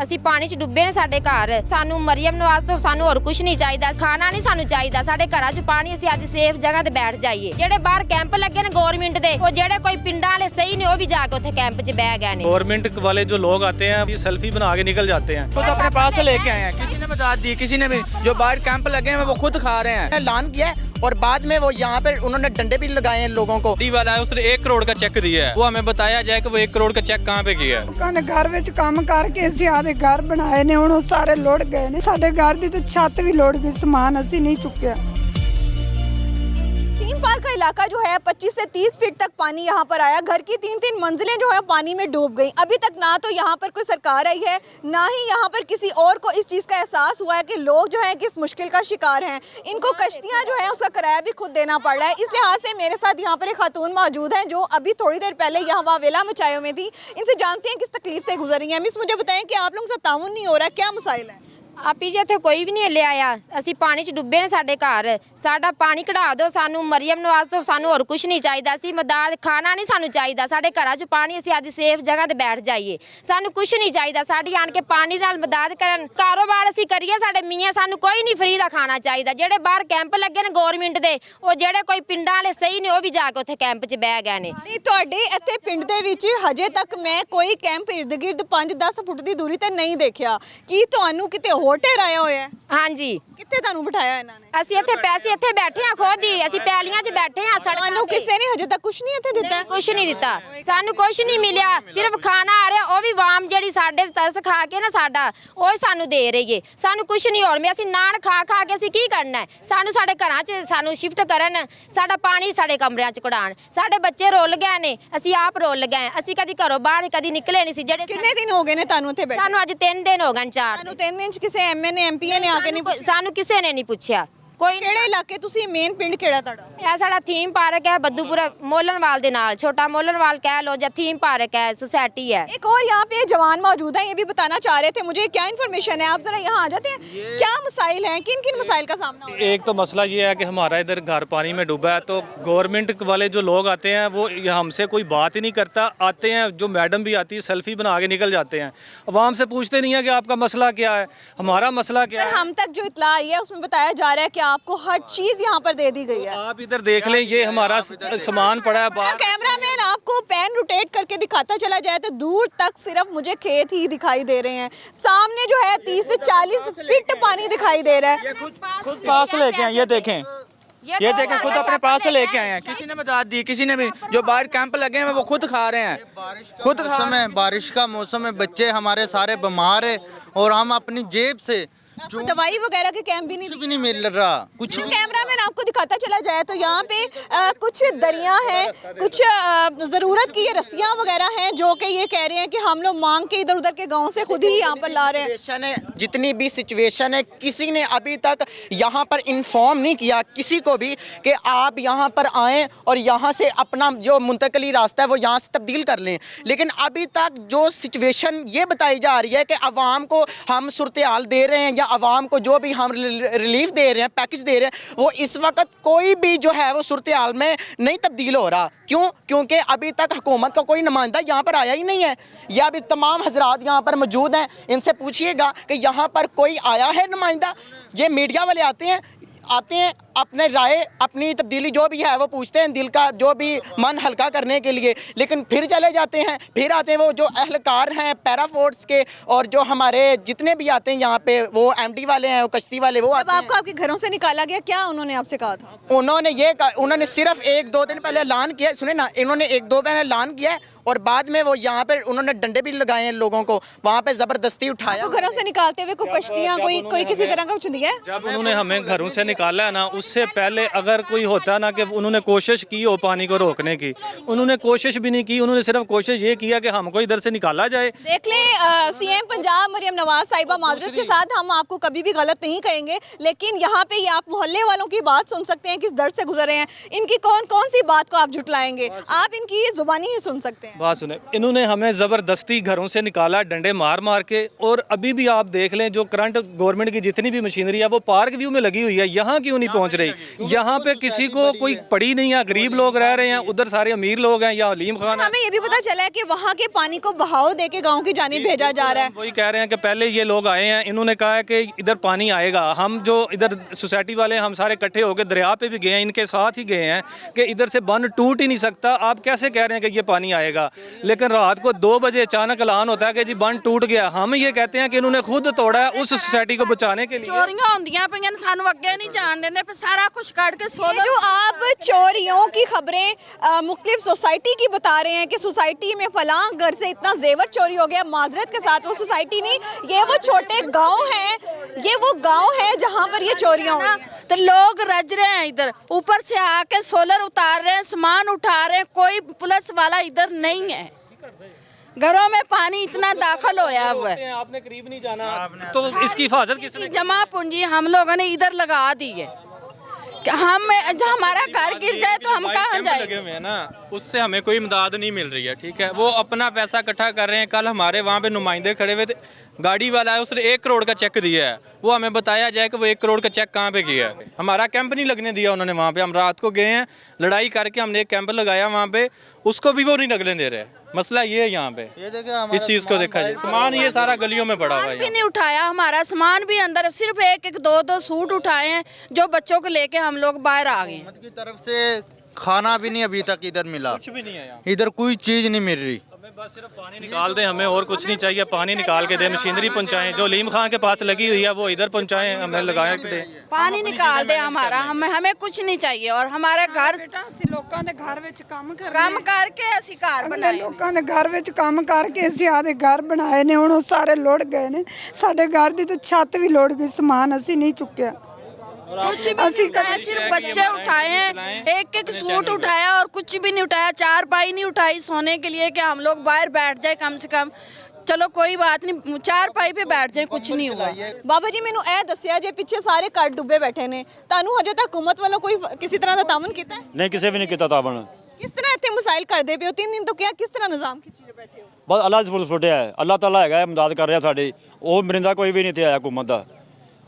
ਅਸੀਂ ਪਾਣੀ 'ਚ ਡੁੱਬੇ ਨੇ ਸਾਡੇ ਘਰ। ਸਾਨੂੰ ਮਰੀਮ ਨਵਾਜ਼ ਤੋਂ ਸਾਨੂੰ ਹੋਰ ਕੁਝ ਨਹੀਂ ਚਾਹੀਦਾ, ਖਾਣਾ ਨਹੀਂ ਸਾਨੂੰ ਚਾਹੀਦਾ। ਸਾਡੇ ਘਰਾਂ 'ਚ ਪਾਣੀ, ਅਸੀਂ ਆਦੀ ਸੇਫ ਜਗ੍ਹਾ ਤੇ ਬੈਠ ਜਾਈਏ। ਜਿਹੜੇ ਬਾਹਰ ਕੈਂਪ ਲੱਗੇ ਨੇ ਗਵਰਨमेंट ਦੇ, ਉਹ ਜਿਹੜੇ ਕੋਈ ਪਿੰਡਾਂ ਵਾਲੇ ਸਹੀ ਨੇ, ਉਹ ਵੀ ਜਾ ਕੇ ਉੱਥੇ कैंप च बह गए ने। गवर्नमेंट वाले जो लोग आते हैं ये सेल्फी बना के निकल जाते हैं। खुद अपने पास से लेके आए हैं, किसी ने मदद दी, किसी ने भी। जो बाहर कैंप लगे हैं वो खुद खा रहे हैं। ऐलान किया है और बाद में वो यहाँ पे उन्होंने डंडे भी लगाए हैं लोगों को। डी वाला है उसने 1 करोड़ का चेक दिया है, वो हमें बताया जाए कि वो 1 करोड़ का चेक कहाँ पे किया है। ਲੋਕਾਂ ਨੇ ਘਰ ਵਿੱਚ ਕੰਮ ਕਰਕੇ ਅਸੀਂ ਆਦੇ ਘਰ ਬਣਾਏ ਨੇ, ਹੁਣ ਉਹ ਸਾਰੇ ਲੁੜ ਗਏ ਨੇ। ਸਾਡੇ ਘਰ ਦੀ ਤਾਂ ਛੱਤ ਵੀ ਲੁੜ ਗਈ, ਸਮਾਨ ਅਸੀਂ नहीं चुकिया। थीम पार्क का इलाका जो है 25 से 30 फीट तक पानी यहाँ पर आया। घर की 3-3 मंजिलें जो है पानी में डूब गई। अभी तक ना तो यहाँ पर कोई सरकार आई है, ना ही यहाँ पर किसी और को इस चीज़ का एहसास हुआ है कि लोग जो है किस मुश्किल का शिकार हैं। इनको कश्तियाँ जो है उसका किराया भी खुद देना पड़ रहा है। इस लिहाज से मेरे साथ यहाँ पर एक खातून मौजूद हैं जो अभी थोड़ी देर पहले यहाँ वावेला मचायों में थी। इनसे जानते हैं किस तकलीफ से गुजर रही हैं। मिस, मुझे बताएं कि आप लोगों से ताउन नहीं हो रहा, क्या मसाइल है? ਆਪੀ ਜੀ ਇੱਥੇ ਕੋਈ ਵੀ ਨਹੀਂ ਲਿਆ ਆ। ਅਸੀਂ ਪਾਣੀ 'ਚ ਡੁੱਬੇ ਨੇ ਸਾਡੇ ਘਰ। ਸਾਡਾ ਪਾਣੀ ਕਢਾ ਦਿਓ ਸਾਨੂੰ। ਮਰੀਮ ਨਵਾਜ਼ ਤੋਂ ਸਾਨੂੰ ਹੋਰ ਕੁਝ ਨਹੀਂ ਚਾਹੀਦਾ। ਅਸੀਂ ਮਦਦ ਖਾਣਾ ਨਹੀਂ ਸਾਨੂੰ ਚਾਹੀਦਾ। ਸਾਡੇ ਘਰਾਂ 'ਚ ਪਾਣੀ, ਅਸੀਂ ਆਦੀ ਸੇਫ ਜਗ੍ਹਾ ਤੇ ਬੈਠ ਜਾਈਏ। ਸਾਨੂੰ ਕੁਝ ਨਹੀਂ ਚਾਹੀਦਾ। ਸਾਡੀ ਆਣ ਕੇ ਪਾਣੀ ਨਾਲ ਮਦਦ ਕਰਨ, ਕਾਰੋਬਾਰ ਅਸੀਂ ਕਰੀਏ। ਸਾਡੇ ਮੀਆਂ, ਸਾਨੂੰ ਕੋਈ ਨਹੀਂ ਫਰੀ ਦਾ ਖਾਣਾ ਚਾਹੀਦਾ। ਜਿਹੜੇ ਬਾਹਰ ਕੈਂਪ ਲੱਗੇ ਨੇ ਗਵਰਨमेंट ਦੇ, ਉਹ ਜਿਹੜੇ ਕੋਈ ਪਿੰਡਾਂ ਵਾਲੇ ਸਹੀ ਨੇ, ਉਹ ਵੀ ਜਾ ਕੇ ਉੱਥੇ ਕੈਂਪ 'ਚ ਬਹਿ ਗਏ ਨੇ। ਨਹੀਂ, ਤੁਹਾਡੇ ਇੱਥੇ ਪਿੰਡ ਦੇ ਵਿੱਚ ਹਜੇ ਤੱਕ ਮੈਂ ਕੋਈ ਕੈਂਪ ਇਰਦ ਗਿਰਦ 5-10 ਫੁੱਟ ਦੀ ਦੂਰੀ ਤੇ ਨਹੀਂ ਦੇਖਿਆ। ਕੀ ਤੁਹਾਨੂੰ ਕਿਤੇ ਹੋਰ ਠਹਿਰਾਇਆ ਹੋਇਆ? ਹਾਂਜੀ, ਕਿੱਥੇ ਤੁਹਾਨੂੰ ਬਿਠਾਇਆ ਇਹਨਾਂ ਨੇ? ਅਸੀਂ ਇੱਥੇ ਪੈਸੇ ਇੱਥੇ ਬੈਠੇ ਆ ਖੁਦ ਹੀ। ਅਸੀਂ ਪੈਲੀਆਂ 'ਚ ਬੈਠੇ ਆ ਸੜਕਾਂ ਤੁਹਾਨੂੰ ਤੇ। ਕਿਸੇ ਨੇ ਹਜੇ ਤੱਕ ਕੁਝ ਨਹੀਂ ਇੱਥੇ ਦਿੱਤਾ? ਕੁਛ ਨਹੀਂ ਦਿੱਤਾ ਸਾਨੂੰ, ਕੁਛ ਨਹੀਂ ਮਿਲਿਆ। ਸਿਰਫ ਖਾਣਾ ਆ ਰਿਹਾ, ਉਹ ਵੀ ਵਾਮ ਜਿਹੜੀ ਸਾਡੇ ਤਰਸ ਖਾ ਕੇ ਨਾ ਸਾਡਾ, ਉਹ ਹੀ ਸਾਨੂੰ ਦੇ ਰਹੀ ਏ। ਸਾਨੂੰ ਕੁਛ ਨਹੀਂ ਹੋਰ। ਅਸੀਂ ਨਾਨ ਖਾ ਕੇ ਅਸੀਂ ਕੀ ਕਰਨਾ ਹੈ? ਸਾਨੂੰ ਸਾਡੇ ਘਰਾਂ 'ਚ ਸਾਨੂੰ ਸ਼ਿਫਟ ਕਰਨ, ਸਾਡਾ ਪਾਣੀ ਸਾਡੇ ਕਮਰਿਆਂ 'ਚ ਕਢਾਉਣ। ਸਾਡੇ ਬੱਚੇ ਰੁੱਲ ਗਏ ਨੇ, ਅਸੀਂ ਆਪ ਰੁੱਲ ਗਏ। ਅਸੀਂ ਕਦੀ ਘਰੋਂ ਬਾਹਰ ਕਦੀ ਨਿਕਲੇ ਨਹੀਂ ਸੀ। ਜਿਹੜੇ ਕਿੰਨੇ ਦਿਨ ਹੋ ਗਏ ਨੇ ਤੁਹਾਨੂੰ ਇੱਥੇ ਬੈਠੇ? ਸਾਨੂੰ ਅੱਜ 3 ਦਿਨ ਹੋ ਗਏ। 4 ਤੁਹਾਨੂੰ 3 ਦਿਨ ਚ ਕਿਸੇ ਐਮਐਨਏ ਐਮਪੀਏ ਨੇ ਆ ਕੇ ਨਹੀਂ ਪੁੱਛਿਆ? ਸਾਨੂੰ ਕਿਸੇ ਨੇ ਨਹੀਂ ਪੁੱਛਿਆ। ਕੋਈ ਕਿਹੜੇ ਇਲਾਕੇ ਤੁਸੀਂ? ਮੇਨ ਪਿੰਡ ਕਿਹੜਾ ਤੁਹਾਡਾ? ਇਹ ਸਾਡਾ ਥੀਮ ਪਾਰਕ है बद्दूपुरा मोलनवाल के नाल, छोटा मोलनवाल कह लो या थीम पार्क है, सोसाइटी है। एक और यहाँ पे जवान मौजूद है, ये भी बताना चाह रहे थे मुझे क्या इन्फॉर्मेशन है। आप जरा यहाँ आ जाते हैं, क्या मसाइल हैं, किन किन मसाइल का सामना हो रहा है? एक तो मसला ये है कि हमारा इधर घर पानी में डूबा है, तो गवर्नमेंट वाले जो लोग आते हैं वो हमसे कोई बात ही नहीं करता। आते हैं, जो मैडम भी आती है सेल्फी बना के निकल जाते हैं। आवाम से पूछते नहीं है कि आपका मसला क्या है, हमारा मसला क्या सर, है। हम तक जो इत्तला आई है उसमें बताया जा रहा है कि आपको हर चीज यहाँ पर दे दी गई है। आप इधर देख लें, ये हमारा सामान पड़ा है बाहर। कैमरामैन आपको पैन रोटेट करके दिखाता चला जाए तो दूर तक सिर्फ मुझे खेत ही दिखाई दे रहे हैं। सामने जो है 30 से 40 फीट पानी दिखाई दे रहा है। खुद पास से लेके आए, ये देखें, ये देखें, खुद अपने पास से लेके आए हैं। किसी ने मदद दी, किसी ने भी। जो बाहर कैंप लगे हैं वो खुद खा रहे हैं। खुद समय बारिश का मौसम है, बच्चे हमारे सारे बीमार है और हम अपनी जेब से आपको दवाई वगैरह के कैंप भी नहीं कुछ भी नहीं मिल रहा। कुछ कैमरामैन आपको दिखाता चला जाए तो यहाँ पे कुछ दरिया हैं, कुछ ज़रूरत की ये रस्सियाँ वगैरह हैं जो कि ये कह रहे हैं कि हम लोग मांग के इधर उधर के गांव से खुद ही यहाँ पर ला रहे हैं। जितनी भी सिचुएशन है, किसी ने अभी तक यहाँ पर इन्फॉर्म नहीं किया किसी को भी कि आप यहाँ पर आएँ और यहाँ से अपना जो मुंतकली रास्ता है वो यहाँ से तब्दील कर लें। लेकिन अभी तक जो सिचुएशन ये बताई जा रही है कि आवाम को हम सूरत हाल दे रहे हैं या आवाम को जो भी हम रिलीफ दे रहे हैं, पैकेज दे रहे हैं, वो इस वक्त कोई भी जो है वो सूरत हाल में नहीं तब्दील हो रहा। क्यों? क्योंकि अभी तक हुकूमत का कोई नुमाइंदा यहाँ पर आया ही नहीं है। या अभी तमाम हजरात यहाँ पर मौजूद हैं, इनसे पूछिएगा कि यहाँ पर कोई आया है नुमाइंदा। ये मीडिया वाले आते हैं अपने राय, अपनी तब्दीली जो भी है वो पूछते हैं, दिल का जो भी मन हल्का करने के लिए, लेकिन फिर चले जाते हैं। फिर आते हैं वो जो अहलकार हैं पैरा फोर्स के और जो हमारे जितने भी आते हैं यहाँ पे, वो एमडी वाले हैं, वो कश्ती वाले, वो जब आपको आपके घरों से निकाला गया, क्या उन्होंने आपसे कहा था? उन्होंने सिर्फ 1-2 दिन पहले ऐलान किया, सुने ना, इन्होंने 1-2 दिन ऐलान किया और बाद में वो यहाँ पे उन्होंने डंडे भी लगाए हैं लोगों को, वहाँ पे जबरदस्ती उठाया। घरों से निकालते हुए कोई कश्तियाँ, कोई किसी तरह का कुछ दिया है? जब उन्होंने हमें घरों से निकाला है ना, उससे पहले अगर कोई होता ना कि उन्होंने कोशिश की हो पानी को रोकने की, उन्होंने कोशिश भी नहीं की। उन्होंने सिर्फ कोशिश ये किया कि हमको इधर से निकाला जाए। देख लें, सीएम पंजाब मरियम नवाज साहिबा, माजरत के साथ हम आपको कभी भी गलत नहीं कहेंगे, लेकिन यहाँ पे आप मोहल्ले वालों की बात सुन सकते हैं, किस दर्द से गुजर रहे हैं। इनकी कौन कौन सी बात को आप झुटलाएंगे? आप इनकी जुबानी ही सुन सकते हैं। बात सुने, इन्होंने हमें ज़बरदस्ती घरों से निकाला डंडे मार मार के, और अभी भी आप देख लें जो करंट गवर्नमेंट की जितनी भी मशीनरी है वो पार्क व्यू में लगी हुई है, यहाँ क्यों नहीं पहुँच रही? यहाँ पे किसी को कोई पड़ी नहीं है, गरीब लोग रह रहे हैं, उधर सारे अमीर लोग हैं, या हलीम खान है। हमें ये भी पता चला है कि वहाँ के पानी को बहाव दे के गाँव की जानिब भेजा जा रहा है। वही कह रहे हैं कि पहले ये लोग आए हैं, इन्होंने कहा है कि इधर पानी आएगा, हम जो इधर सोसाइटी वाले हम सारे इकट्ठे होकर दरिया पे भी गए हैं, इनके साथ ही गए हैं कि इधर से बंद टूट ही नहीं सकता, आप कैसे कह रहे हैं कि ये पानी आएगा? लेकिन रात को 2 बजे अचानक ऐलान होता है कि जी बंद टूट गया। हम ये कहते हैं कि इन्होंने खुद तोड़ा है उस सोसाइटी को बचाने के लिए। चोरियां होंदियां पईयां ने, सानू अगे नहीं जान देंदे, पे सारा कुछ काट के ये जो आप चोरियों की खबरें मुख्तलिफ सोसाइटी की बता रहे हैं कि सोसाइटी में फलां घर से इतना जेवर चोरी हो गया, माजरत के साथ वो सोसाइटी नहीं, ये वो छोटे गांव हैं, ये वो गांव है जहां पर ये चोरियां हुई हैं। तो लोग रज रहे हैं इधर, ऊपर से आके सोलर उतार रहे हैं, सामान उठा रहे हैं, कोई पुलिस वाला इधर नहीं है। घरों में पानी इतना दाखिल होया हुआ है, आपने करीब नहीं जाना, तो इसकी हिफाजत किसने? जमा पूंजी हम लोगों ने इधर लगा दी है कि हम जो हमारा घर गिर जाए तो हम कहाँ कैंप जाए? लगे हुए हैं ना, उससे हमें कोई इमदाद नहीं मिल रही है, ठीक है। वो अपना पैसा इकट्ठा कर रहे हैं। कल हमारे वहाँ पे नुमाइंदे खड़े हुए थे, गाड़ी वाला है, उसने 1 करोड़ का चेक दिया है, वो हमें बताया जाए कि वो 1 करोड़ का चेक कहाँ पे किया है। हमारा कैंप नहीं लगने दिया उन्होंने वहाँ पे, हम रात को गए हैं, लड़ाई करके हमने एक कैंप लगाया वहाँ पे, उसको भी वो नहीं लगने दे रहे। मसला ये है यहाँ पे, इस चीज़ को देखा जाए, सामान ये सारा गलियों में पड़ा हुआ है। भी नहीं उठाया, हमारा सामान भी अंदर, सिर्फ 1-1, 2-2 सूट उठाए हैं जो बच्चों को लेके हम लोग बाहर आ गए। की तरफ से खाना भी नहीं अभी तक इधर मिला, कुछ भी नहीं है यहाँ, इधर कोई चीज नहीं मिल रही। हमें बस सिर्फ पानी निकाल दें, हमें और कुछ नहीं चाहिए। पानी निकाल के दे, मशीनरी पहुँचाएं, जो लीम खां के पास लगी हुई है वो इधर पहुँचाएं, हमें लगाए के दें। पानी निकाल दे हमारा, हमें कुछ नहीं चाहिए। और हमारे घर ਅਸੀਂ ਲੋਕਾਂ ਦੇ ਘਰ ਵਿੱਚ ਕੰਮ ਕਰਦੇ ਕੰਮ ਕਰਕੇ ਅਸੀਂ ਘਰ ਅਗਲੇ ਬਣਾਏ। ਲੋਕਾਂ ਦੇ ਘਰ ਵਿੱਚ ਕੰਮ ਕਰਕੇ ਅਸੀਂ ਆਦੇ ਘਰ ਬਣਾਏ ਨੇ, ਹੁਣ ਉਹ ਸਾਰੇ ਲੁੜ ਗਏ ਨੇ। ਸਾਡੇ ਘਰ ਦੀ ਤਾਂ ਛੱਤ ਵੀ ਲੁੜ ਗਈ, ਸਮਾਨ ਅਸੀਂ ਨਹੀਂ ਚੁੱਕਿਆ। कुछ भी नहीं उठाया, सिर्फ बच्चे उठाए हैं, 1-1 सूट उठाया और कुछ भी नहीं उठाया, चारपाई नहीं उठाई सोने के लिए कि हम लोग बाहर बैठ जाए कम से कम। चलो कोई बात नहीं, चारपाई पे बैठ जाए, कुछ नहीं हुआ। ਬਾਬਾ ਜੀ ਮੈਨੂੰ ਇਹ ਦੱਸਿਆ ਜੇ ਪਿੱਛੇ ਸਾਰੇ ਘਰ ਡੁੱਬੇ ਬੈਠੇ ਨੇ, ਤੁਹਾਨੂੰ ਹਜੇ ਤੱਕ ਹੁਕੂਮਤ ਵੱਲੋਂ ਕੋਈ ਕਿਸੇ ਤਰ੍ਹਾਂ ਦਾ ਤਾਵਨ ਕੀਤਾ ਹੈ? नहीं किसी भी नहीं किया ताबन, किस तरह इतने मसाइल करते पे हो? 3 दिन तो क्या किस तरह निजाम खिंची जो बैठे हो? बस अल्लाह से फुटिया है, अल्लाह ताला है इमदाद कर रहा साड़ी, वो मरिंदा कोई भी नहीं थे आया हुकूमत का।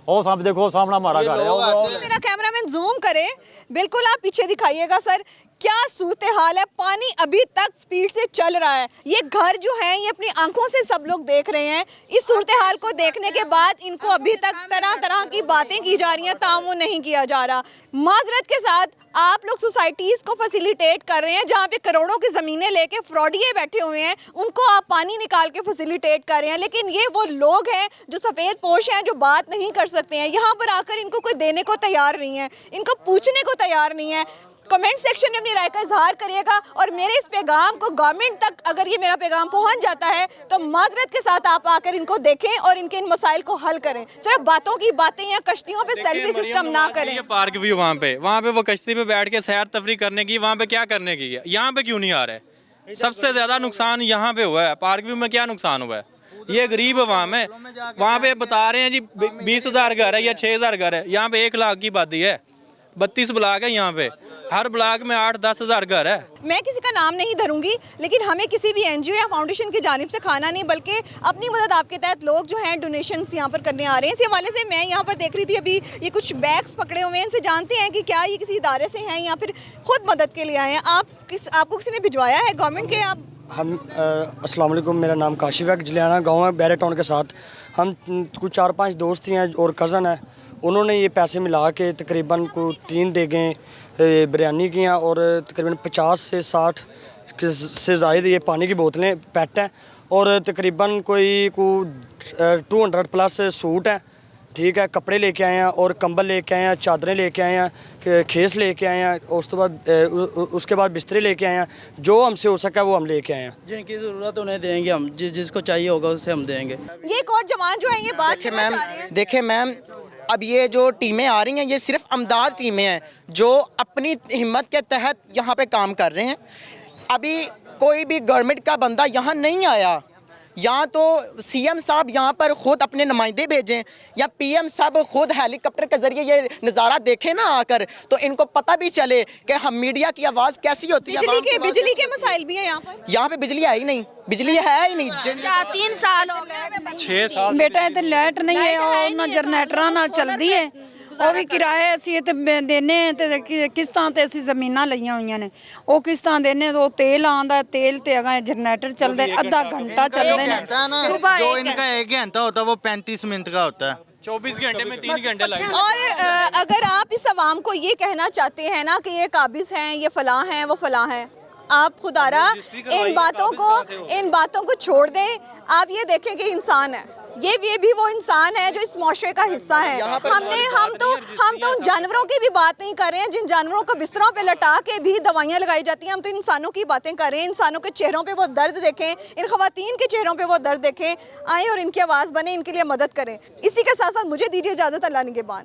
ਉਹ ਸਾਹਮਣੇ ਦੇਖੋ, सामना हमारा घर है। मेरा कैमरामैन जूम करे, बिल्कुल आप पीछे दिखाइएगा सर, क्या सूरत हाल है। पानी अभी तक स्पीड से चल रहा है, ये घर जो है ये अपनी आंखों से सब लोग देख रहे हैं। इस सूरत हाल को देखने के बाद इनको अभी तक तरह तरह की बातें की जा रही हैं, ताम वो नहीं किया जा रहा। माजरत के साथ आप लोग सोसाइटीज़ को फैसिलिटेट कर रहे हैं, जहाँ पे करोड़ों की ज़मीनें लेके फ्रॉडिये बैठे हुए हैं, उनको आप पानी निकाल के फैसिलिटेट कर रहे हैं। लेकिन ये वो लोग हैं जो सफ़ेद पोश हैं, जो बात नहीं कर सकते हैं, यहाँ पर आकर इनको कोई देने को तैयार नहीं है, इनको पूछने को तैयार नहीं है। कमेंट सेक्शन में अपनी राय का इजहार करिएगा, और मेरे इस पैगाम को गवर्नमेंट तक अगर ये मेरा पैगाम पहुंच जाता है तो माजरत के साथ आप आकर इनको देखें और इनके इन मसाइल को हल करें। सिर्फ बातों की बातें या कश्तियों पे सेल्फी सिस्टम ना करें। ये पार्क भी वहाँ पे वो कश्ती पे बैठ के सैर तफरी करने की, वहाँ पे क्या करने की है? यहाँ पे क्यों नहीं आ रहा है? सबसे ज़्यादा नुकसान यहाँ पे हुआ है। पार्क व्यू में क्या नुकसान हुआ है? ये गरीब वहाँ में, वहाँ पे बता रहे हैं जी 20,000 घर है या 6,000 घर है, यहाँ पे 1 लाख की आबादी है, 32 ब्लॉक है, यहाँ पे हर ब्लॉक में 8-10 हज़ार घर है। मैं किसी का नाम नहीं धरूंगी, लेकिन हमें किसी भी एनजीओ या फाउंडेशन की जानिब से खाना नहीं, बल्कि अपनी मदद आपके तहत लोग जो हैं डोनेशंस यहाँ पर करने आ रहे हैं। इस हवाले से मैं यहाँ पर देख रही थी, अभी ये कुछ बैग्स पकड़े हुए हैं, इनसे जानते हैं कि क्या ये किसी इदारे से हैं या फिर खुद मदद के लिए आए हैं। आपको किसी ने भिजवाया है गवर्नमेंट के? आप हम अस्सलाम वालेकुम, मेरा नाम काशिफ है, जलियाना गांव है बैरे टाउन के साथ। हम कुछ 4-5 दोस्त हैं और कज़न है, उन्होंने ये पैसे मिला के तकरीबन को 3 देगें बिरयानी की हैं और तकरीबन 50 से 60 से ज़ायद ये पानी की बोतलें पैट हैं, और तकरीबन कोई 200 प्लस सूट हैं, ठीक है। कपड़े लेके आए हैं और कंबल लेके आए हैं, चादरें लेके आए हैं, खेस लेके आए हैं, और उसके बाद बिस्तरे लेके आए हैं। जो हमसे हो सका वो हम लेके आए हैं। जिनकी ज़रूरत उन्हें देंगे हम, जिसको चाहिए होगा उसे हम देंगे। ये एक और जवान जो है ये बात करना चाह रहे हैं। देखिए मैम, अब ये जो टीमें आ रही हैं ये सिर्फ अमदाद टीमें हैं जो अपनी हिम्मत के तहत यहाँ पे काम कर रहे हैं। अभी कोई भी गवर्नमेंट का बंदा यहाँ नहीं आया, या तो सीएम साहब यहाँ पर खुद अपने नुमाइंदे भेजें या पीएम साहब खुद हेलीकॉप्टर के जरिए ये नज़ारा देखें ना आकर, तो इनको पता भी चले कि हम मीडिया की आवाज़ कैसी होती है। बिजली के मसाइल भी है यहाँ पर। यहाँ पे बिजली है ही नहीं, बिजली है ही नहीं। 3 साल हो गए 6 साल ਬੇਟਾ ਇੱਥੇ ਲਾਈਟ ਨਹੀਂ ਹੈ, ਉਹਨਾਂ ਜਨਰੇਟਰਾਂ ਨਾਲ ਚੱਲਦੀ ਹੈ, ਉਹ ਵੀ ਕਿਰਾਏ ਅਸੀਂ ਇੱਥੇ ਦੇਨੇ ਤੇ ਕਿਸ਼ਤਾਂ ਤੇ ਅਸੀਂ ਜ਼ਮੀਨਾਂ ਲਈਆਂ ਹੋਈਆਂ ਨੇ, ਉਹ ਕਿਸ਼ਤਾਂ ਦੇਨੇ, ਉਹ ਤੇਲ ਆਂਦਾ, ਤੇਲ ਤੇ ਹੈਗਾ ਜਨਰੇਟਰ ਚੱਲਦੇ ਅੱਧਾ ਘੰਟਾ ਚੱਲਦੇ ਨੇ। सुबह जो इनका 1 घंटा होता है वो 35 मिनट का होता है। 24 घंटे में 3 घंटे लगे। और अगर आप इस आवाम को ये कहना चाहते हैं ना कि ये काबिज हैं, ये फलां हैं, वो फलां हैं, आप खुदारा इन बातों को छोड़ दें। आप ये देखें कि इंसान है, ये भी वो इंसान है जो इस मुआशरे का हिस्सा है। हम तो उन जानवरों की भी बात नहीं कर रहे हैं जिन जानवरों को बिस्तरों पे लटा के भी दवाइयाँ लगाई जाती हैं। हम तो इंसानों की बातें कर रहे हैं। इंसानों के चेहरों पे वो दर्द देखें, इन खवातीन के चेहरों पे वो दर्द देखें, आएँ और इनकी आवाज़ बने, इनके लिए मदद करें। इसी के साथ साथ मुझे दीजिए इजाज़त, अल्लाह निगहबान।